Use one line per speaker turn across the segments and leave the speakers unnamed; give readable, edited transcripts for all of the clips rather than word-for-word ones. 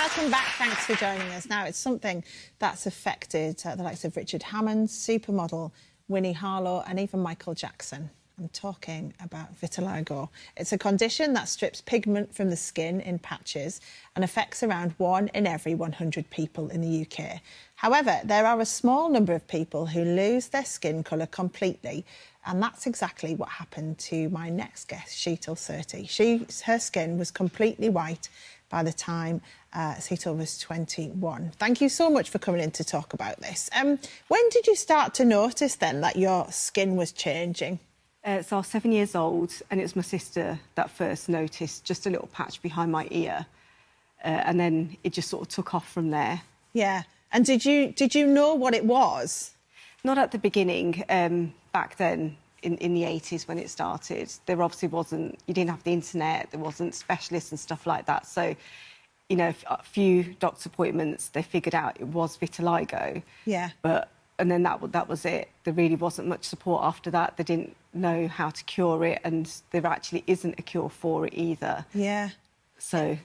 Welcome back. Thanks for joining us. Now, it's something that's affected the likes of Richard Hammond, supermodel Winnie Harlow and even Michael Jackson. I'm talking about vitiligo. It's a condition that strips pigment from the skin in patches and affects around 1 in every 100 people in the UK. However, there are a small number of people who lose their skin colour completely, and that's exactly what happened to my next guest, Sheetal Sethi. Her skin was completely white by the time Sheetal was 21. Thank you so much for coming in to talk about this. When did you start to notice then that your skin was changing?
So I was 7 years old, and it was my sister that first noticed just a little patch behind my ear, and then it just sort of took off from there.
Yeah. And did you know what it was?
Not at the beginning. Back then, in the 80s when it started, there obviously wasn't... You didn't have the internet, there wasn't specialists and stuff like that. So, you know, a few doctor's appointments, they figured out it was vitiligo.
Yeah.
And then that was it. There really wasn't much support after that. They didn't know how to cure it, and there actually isn't a cure for it either.
Yeah.
So,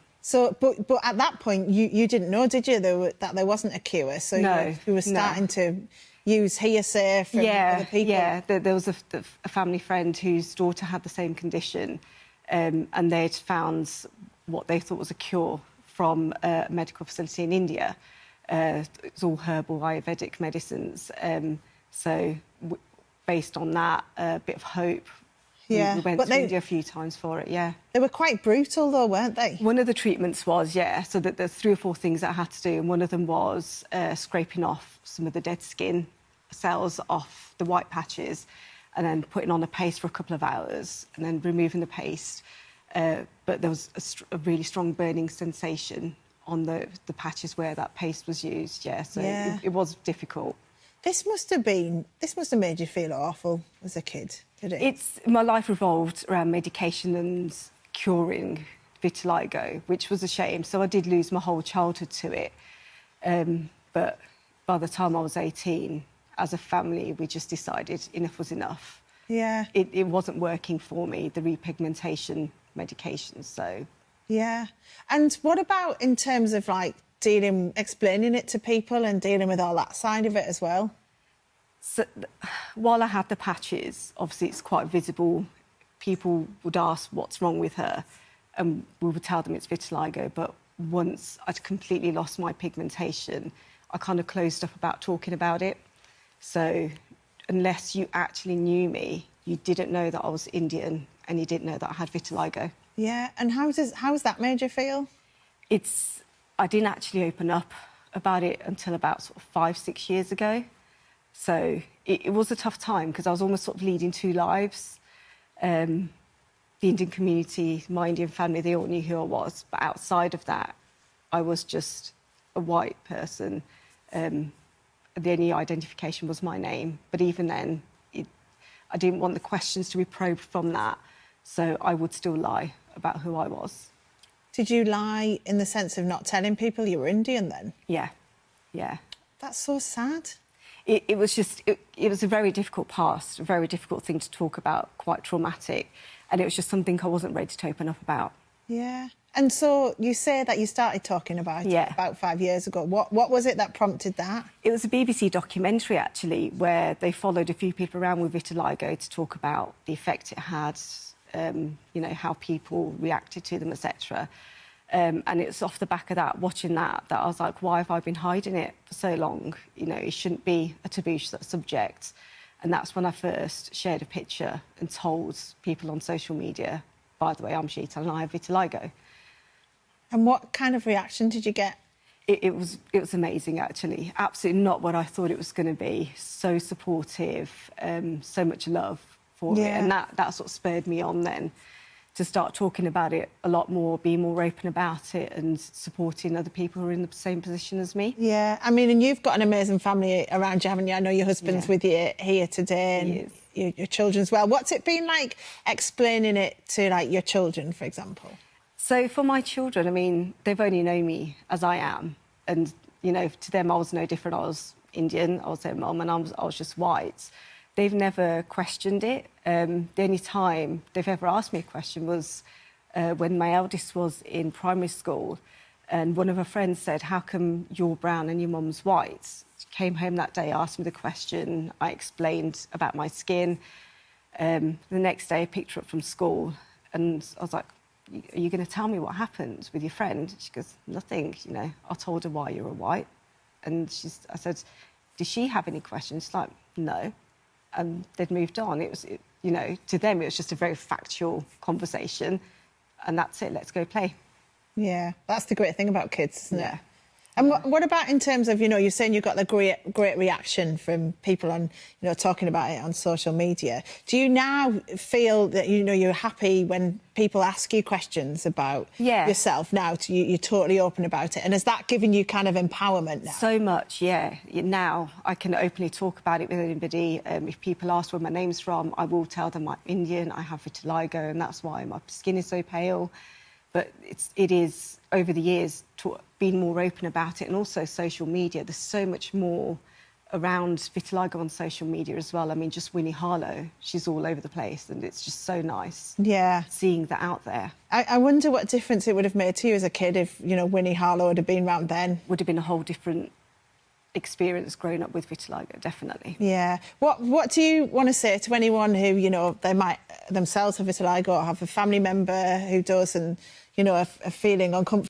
but at that point, you didn't know, did you, that there wasn't a cure? So
no,
you were starting to use hearsay from other people?
Yeah, there was a family friend whose daughter had the same condition, and they'd found what they thought was a cure from a medical facility in India. It's all herbal Ayurvedic medicines. So based on that, a bit of hope.
Yeah.
We went to India a few times for it, yeah.
They were quite brutal, though, weren't they?
One of the treatments was, yeah, so that there's 3 or 4 things that I had to do, and one of them was scraping off some of the dead skin cells off the white patches and then putting on a paste for a couple of hours and then removing the paste. But there was a really strong burning sensation on the patches where that paste was used, yeah, so
yeah.
It was difficult.
This must have made you feel awful as a kid, did it?
My life revolved around medication and curing vitiligo, which was a shame. So I did lose my whole childhood to it. But by the time I was 18, as a family, we just decided enough was enough.
Yeah.
It wasn't working for me, the repigmentation medications, so...
Yeah. And what about in terms of, like, explaining it to people and dealing with all that side of it as well?
So, while I had the patches, obviously it's quite visible. People would ask what's wrong with her, and we would tell them it's vitiligo. But once I'd completely lost my pigmentation, I kind of closed up about talking about it. So unless you actually knew me, you didn't know that I was Indian, and you didn't know that I had vitiligo.
Yeah. And how has that made you feel?
I didn't actually open up about it until about sort of 5, 6 years ago. So it was a tough time because I was almost sort of leading 2 lives. The Indian community, my Indian family, they all knew who I was. But outside of that, I was just a white person. The only identification was my name. But even then, I didn't want the questions to be probed from that. So I would still lie about who I was.
Did you lie in the sense of not telling people you were Indian then?
Yeah, yeah.
That's so sad.
It was a very difficult past, a very difficult thing to talk about, quite traumatic, and it was just something I wasn't ready to open up about.
Yeah. And so you say that you started talking about it about 5 years ago. What was it that prompted that?
It was a BBC documentary, actually, where they followed a few people around with vitiligo to talk about the effect it had, you know, how people reacted to them, etc. And it's off the back of that, watching that I was like, why have I been hiding it for so long? You know, it shouldn't be a taboo subject. And that's when I first shared a picture and told people on social media, by the way, I'm Sheetal and I have vitiligo.
And what kind of reaction did you get?
It was amazing, actually. Absolutely not what I thought it was going to be. So supportive, so much love for it. And that sort of spurred me on then to start talking about it a lot more, be more open about it and supporting other people who are in the same position as me.
Yeah, I mean, and you've got an amazing family around you, haven't you? I know your husband's with you here today and your children as well. What's it been like explaining it to, like, your children, for example?
So for my children, I mean, they've only known me as I am. And, you know, to them, I was no different. I was Indian, I was their mum, and I was just white. They've never questioned it. The only time they've ever asked me a question was when my eldest was in primary school, And one of her friends said, how come you're brown and your mum's white? She came home that day, asked me the question. I explained about my skin. The next day, I picked her up from school and I was like, are you going to tell me what happened with your friend? She goes, nothing, you know. I told her why you were white. And I said, did she have any questions? She's like, no. And they'd moved on. You know, to them, it was just a very factual conversation. And that's it, let's go play.
Yeah, that's the great thing about kids, isn't it? And what about in terms of, you know, you're saying you got the great reaction from people on, you know, talking about it on social media. Do you now feel that, you know, you're happy when people ask you questions about yourself now? You're totally open about it. And has that given you kind of empowerment now?
So much, yeah. Now I can openly talk about it with anybody. If people ask where my name's from, I will tell them I'm Indian, I have vitiligo, and that's why my skin is so pale. But it is, over the years, been more open about it, and also social media. There's so much more around vitiligo on social media as well. I mean, just Winnie Harlow, she's all over the place, and it's just so nice seeing that out there.
I wonder what difference it would have made to you as a kid if, you know, Winnie Harlow would have been around then.
Would have been a whole different experience growing up with vitiligo, definitely.
Yeah. What do you want to say to anyone who, you know, they might themselves have vitiligo or have a family member who does and, you know, are feeling uncomfortable